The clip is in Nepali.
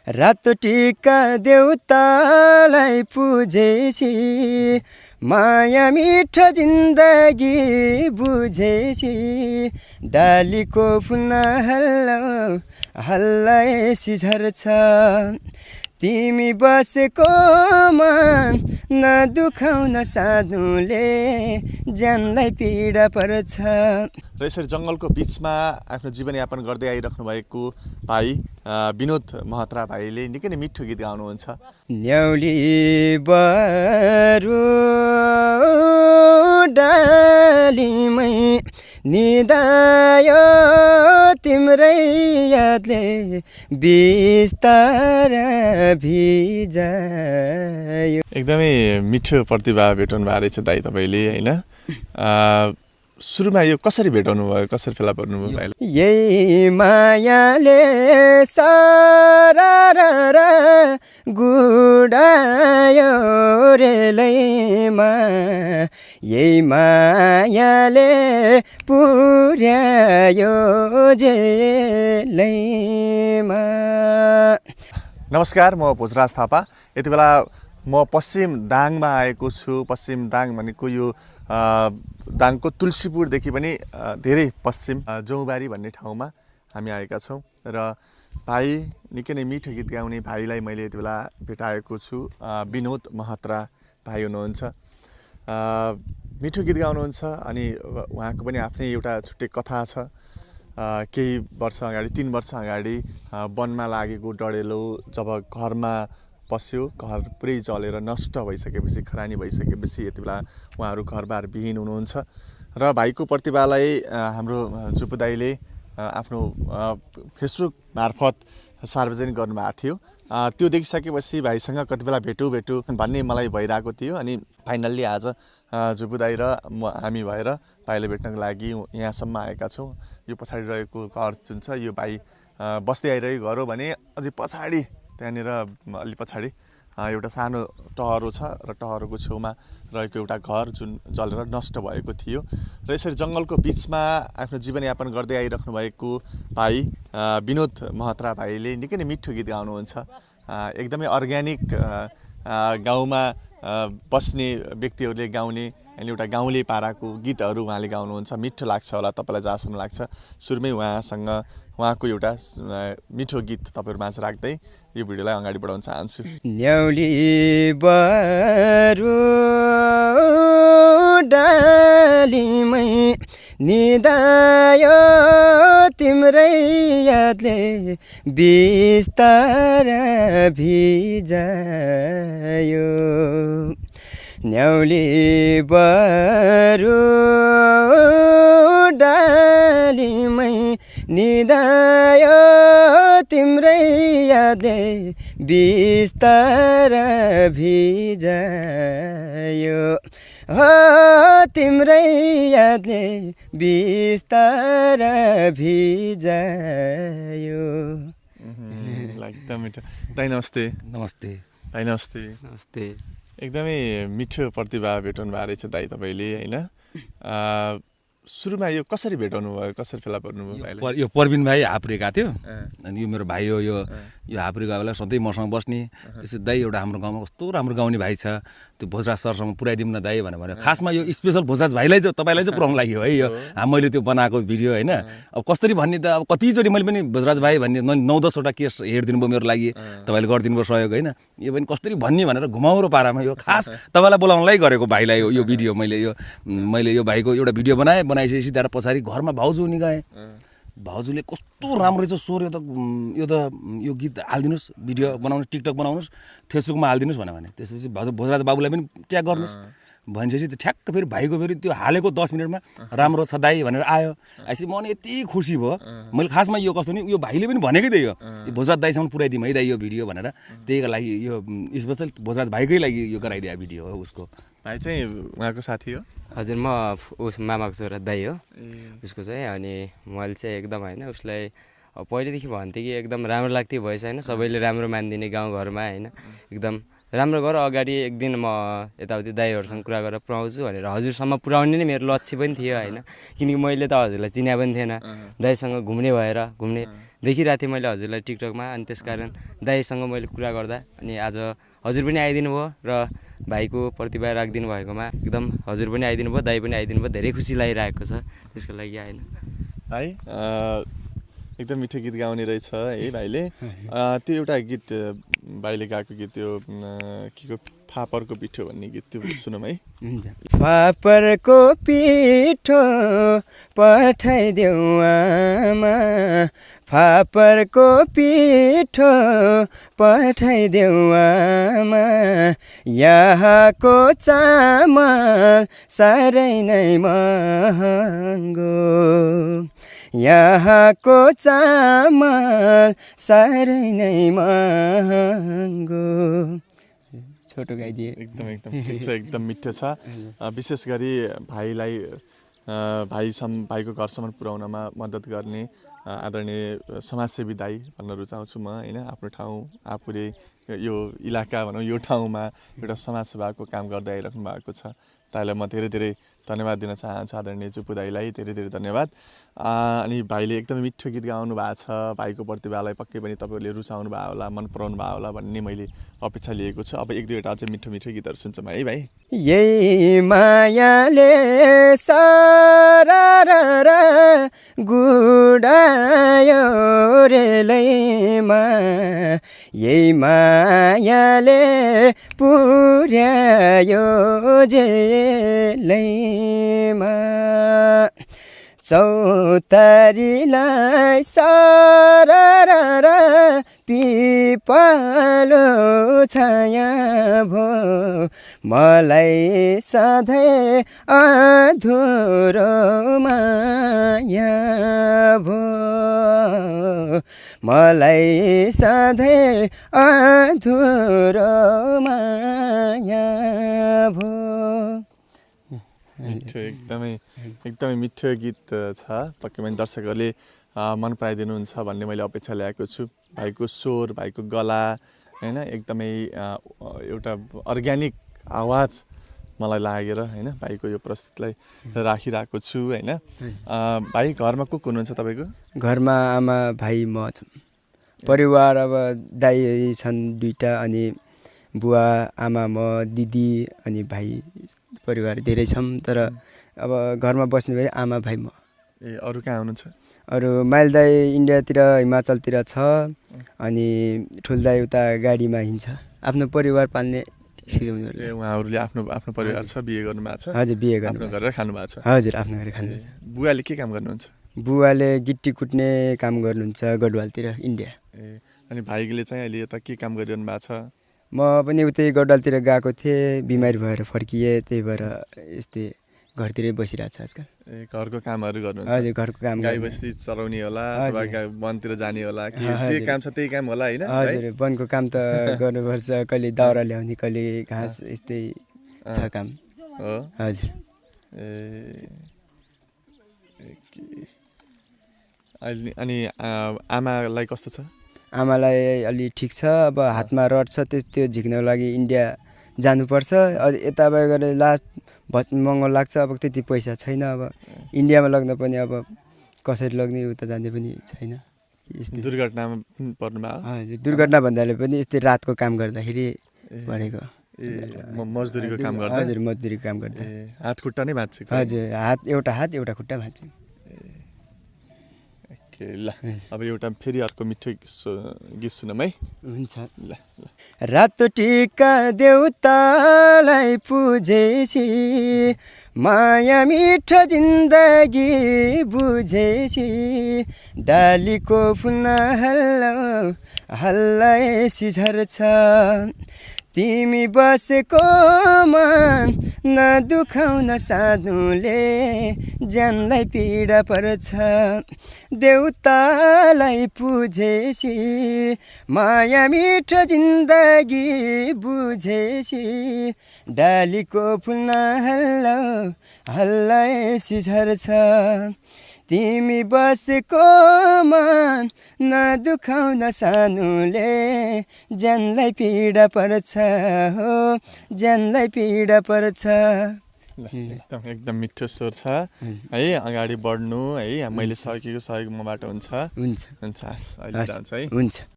रातो टिका देउतालाई पूजेसी माया मिठो जिन्दगी बुझेसी डालीको फुल हल्लाएसी झर्छ तिमी बसेकोमा नदुखाउन साधुले ज्यानलाई पीडा पर्छ। र यसरी जङ्गलको बिचमा आफ्नो जीवनयापन गर्दै आइराख्नु भएको भाइ विनोद महत्रा भाइले निकै नै मिठो गीत गाउनुहुन्छ। न्याउली बरु डालीमै निदायो तिम्रै यादले बिस्तारा भिजायो। एकदमै मिठो प्रतिभा भेटाउनु भएको रहेछ दाइ तपाईँले होइन। सुरुमा यो कसरी भेटाउनु भयो, कसरी फेला पर्नु भयो भाइले? यही मायाले सारा गुडायो रेलैमा यही मायाले पुर्यायो जेलैमा। नमस्कार, म भोजराज थापा। यति बेला म पश्चिम दाङमा आएको छु। पश्चिम दाङ भनेको यो दाङको तुलसीपुरदेखि पनि धेरै पश्चिम जौबारी भन्ने ठाउँमा हामी आएका छौँ र भाइ निकै नै मिठो गीत गाउने भाइलाई मैले यति बेला भेटाएको छु। विनोद महत्रा भाइ हुनुहुन्छ, मिठो गीत गाउनुहुन्छ अनि उहाँको पनि आफ्नै एउटा छुट्टै कथा छ। केही वर्ष अगाडि 3 वर्ष अगाडि वनमा लागेको डढेलो जब घरमा पस्यो, घर पुरै जलेर नष्ट भइसकेपछि, खरानी भइसकेपछि यति बेला उहाँहरू घरबार विहीन हुनुहुन्छ र भाइको प्रतिभालाई हाम्रो जुपु दाइले आफ्नो फेसबुक मार्फत सार्वजनिक गर्नुभएको थियो। त्यो देखिसकेपछि भाइसँग कति बेला भेटौँ भन्ने मलाई भइरहेको थियो अनि फाइनल्ली आज जुपु दाइ र हामी भएर भाइलाई भेट्नको लागि यहाँसम्म आएका छौँ। यो पछाडि रहेको घर जुन छ यो भाइ बस्दै आइरहेको घर हो भने अझै पछाडि त्यहाँनिर अलि पछाडि एउटा सानो टहरो छ र टहरोको छेउमा रहेको एउटा घर जुन जलेर नष्ट भएको थियो। र यसरी जङ्गलको बिचमा आफ्नो जीवनयापन गर्दै आइराख्नु भएको भाइ विनोद महत्रा भाइले निकै नै मिठो गीत गाउनुहुन्छ। एकदमै अर्ग्यानिक गाउँमा बस्ने व्यक्तिहरूले गाउने अनि एउटा गाउँले पाराको गीतहरू उहाँले गाउनुहुन्छ। मिठो लाग्छ होला तपाईँलाई जहाँसम्म लाग्छ। सुरुमै उहाँको एउटा मिठो गीत तपाईँहरू माझ राख्दै यो भिडियोलाई अगाडि बढाउन चाहन्छु। न्याउली बरु डालीमै निदायो तिम्रै यादले बिस्तारा भिजायो न्याउली बरु डालीमै निदायो तिम्रै यादले बिस्तारा भिजायो हो तिम्रै यादले बिस्तारा भिजायो। एकदम मिठो दाइ। नमस्ते। नमस्ते दाइ। नमस्ते। नमस्ते। एकदमै मिठो प्रतिभा भेटाउनु भएको रहेछ दाइ तपाईँले होइन। सुरुमा यो कसरी भेटाउनु भयो, कसरी फेला पर्नु भयो भाइले? यो प्रवीण भाइ हाप्रेका थियो अनि यो मेरो भाइ हो। यो हाप्रेको भाइलाई सधैँ मसँग बस्ने। त्यसै दाइ एउटा हाम्रो गाउँमा कस्तो राम्रो गाउने भाइ छ, त्यो भोजराज सरसँग पुऱ्याइदिउँ न दाइ भनेर भन्यो। खासमा यो स्पेसल भोजराज भाइलाई चाहिँ तपाईँलाई चाहिँ पुऱ्याउनु लागि हो है यो मैले त्यो बनाएको भिडियो होइन। अब कसरी भन्ने त अब कतिचोटि मैले पनि भोजराज भाइ भन्ने 9-10 वटा केस हेरिदिनु भयो मेरो लागि, तपाईँले गरिदिनु भयो सहयोग होइन। यो पनि कसरी भन्ने भनेर घुमाउरो पारामा यो खास तपाईँलाई बोलाउनलाई गरेको भाइलाई यो भिडियो मैले यो भाइको एउटा भिडियो बनाइसकेपछि त्यहाँ पछाडि घरमा भाउजू नि गएँ। भाउजूले कस्तो राम्रो रहेछ स्वर, यो गीत हालिदिनुहोस्, भिडियो बनाउनुहोस्, टिकटक बनाउनुहोस्, फेसबुकमा हालिदिनुहोस् भने त्यसपछि भोजराज बाबुलाई पनि ट्याग गर्नुहोस् भनिसकेपछि ठ्याक्क फेरि भाइको फेरि त्यो हालेको 10 मिनटमा राम्रो छ दाइ भनेर आयो। आएपछि म यति खुसी भयो। मैले खासमा यो कस्तो नि यो भाइले पनि भनेकै थिएँ यो भोजराज दाइसम्म पुऱ्याइदिउँ है दाइ यो भिडियो भनेर। त्यही लागि यो स्पेसल भोजराज भाइकै लागि यो गराइदिए भिडियो हो। उसको भाइ चाहिँ उहाँको साथी हो? हजुर, म उस मामाको छोरा दाइ हो उसको चाहिँ। अनि मैले चाहिँ एकदम होइन उसलाई पहिलेदेखि भन्थेँ कि एकदम राम्रो लाग्थ्यो भएछ होइन, सबैले राम्रो मानिदिने गाउँघरमा होइन, एकदम राम्रो गर अगाडि एक दिन म यताउति दाइहरूसँग कुरा गरेर पुऱ्याउँछु भनेर हजुरसम्म पुऱ्याउने नै मेरो लक्ष्य पनि थियो होइन किनकि मैले त हजुरलाई चिने पनि थिएन दाइसँग घुम्ने देखिरहेको थिएँ मैले हजुरलाई टिकटकमा अनि त्यसकारण दाइसँग मैले कुरा गर्दा अनि आज हजुर पनि आइदिनु भयो र भाइको प्रतिभा राखिदिनु भएकोमा एकदम हजुर पनि आइदिनु भयो दाइ पनि आइदिनु भयो धेरै खुसी लागिरहेको छ त्यसको लागि होइन है एकदम मिठो गीत गाउने रहेछ है भाइले त्यो एउटा गीत भाइले गाएको गीत त्यो के को फापरको पिठो भन्ने गीत त्यो सुनौँ है फापरको पिठो पठाइदेऊ आमा फापरको पिठो पठाइदेऊ आमा यहाँको चामल साह्रै नै महँगो यहाँको चामल साह्रै नै महँगो छोटो गाइदिए एकदम ठिक छ एकदम मिठो छ विशेष गरी भाइलाई भाइको घरसम्म पुर्याउनमा मद्दत गर्ने आदरणीय समाजसेवी दाइ भन्न रुचाउँछु म होइन आफ्नो ठाउँ आफूले यो इलाका भनौँ यो ठाउँमा एउटा समाजसेवाको काम गर्दै आइराख्नु भएको छ दाइलाई म धेरै धेरै धन्यवाद दिन चाहन्छु आदरणीय जुपु दाइलाई धेरै धेरै धन्यवाद अनि भाइले एकदमै मिठो गीत गाउनु भएको छ भाइको प्रतिभालाई पक्कै पनि तपाईँहरूले रुचाउनु भयो होला मन पराउनु भयो होला भन्ने मैले अपेक्षा लिएको छु अब एक दुईवटा अझै मिठो मिठो गीतहरू सुन्छौँ है भाइ यही मायाले सारा गुडायो रेलैमा यही मायाले पुर्यायो जेलैमा चौतारीलाई सारा पिपलो छाया भो मलाई सधैँ अधुरो माया भो मलाई सधैँ अधुरो माया भो मिठो एकदमै मिठो गीत छ पक्कै पनि दर्शकहरूले मन पराइदिनुहुन्छ भन्ने मैले अपेक्षा ल्याएको छु भाइको स्वर भाइको गला होइन एकदमै एउटा अर्ग्यानिक आवाज मलाई लागेर होइन भाइको यो प्रस्तुतिलाई राखिरहेको छु होइन भाइ घरमा को हुनुहुन्छ तपाईँको घरमा आमा भाइ म छौँ परिवार अब दाइ छन् दुईवटा अनि बुवा आमा म दिदी अनि भाइ परिवार धेरै छौँ तर अब घरमा बस्ने भए आमा भाइ म ए अरू कहाँ हुनुहुन्छ अरू माइल दाइ इन्डियातिर हिमाचलतिर छ अनि ठुल दाइ उता गाडीमा हिँड्छ आफ्नो परिवार पाल्ने उहाँहरूले आफ्नो परिवार छ बिहे गर्नुभएको छ हजुर बिहे गर्नु आफ्नो गरेर खानु भएको छ हजुर आफ्नो गरेर खानुहुन्छ बुवाले के काम गर्नुहुन्छ बुवाले गिट्टी कुट्ने काम गर्नुहुन्छ गढवालतिर इन्डिया ए अनि भाइले चाहिँ अहिले यता के काम गरिरहनु भएको छ म पनि उतै गढवालतिर गएको थिएँ बिमारी भएर फर्किएँ त्यही भएर यस्तै घरतिरै बसिरहेको छ आजकल ए घरको कामहरू गर्नुहुन्छ हजुर घरको काम गाई बस्ती चराउने होला अथवा वनतिर जाने होला कि जे काम छ त्यही काम होला होइन हजुर वनको काम त गर्नुपर्छ कहिले दाउरा ल्याउने कहिले घाँस यस्तै छ काम हो हजुर ए अनि आमालाई कस्तो छ आमालाई अलि ठिक छ अब हातमा रड छ त्यो झिक्नको लागि इन्डिया जानुपर्छ यता गएर लास्ट महँगो लाग्छ अब त्यति पैसा छैन अब इन्डियामा लग्दा पनि अब कसरी लग्ने उता जाने पनि छैन दुर्घटनामा पर्नुभयो हजुर दुर्घटना भन्दाले पनि यस्तै रातको काम गर्दाखेरि परेको मजदुरीको काम गर्दा हजुर मजदुरीको काम गर्दा हात खुट्टा नै भाँच्छ हजुर हात एउटा खुट्टा भाँच्छ ल अब एउटा फेरि अर्को मिठो गीत सुनौँ है हुन्छ ल रातो टिका देउतालाई पुजेसी माया मिठो जिन्दगी बुझेसी डालीको फुल हल्लाएसी झर्छ तिमी बसेको मन नदुखाउन साधुले ज्यानलाई पीडा पर्छ देउतालाई पुजेसी माया मिठो जिन्दगी बुझेसी डालीको फुल हल्लाएसी झर्छ तिमी बसेको मन नदुखाउन सानुले ज्यानलाई पीडा पर्छ हो ज्यानलाई पीडा पर्छ। एकदम मिठो स्वर छ है। अगाडि बढ्नु है, मैले सकेको सहयोग मबाट हुन्छ। हुन्छ हस् अहिले जान्छ है। हुन्छ।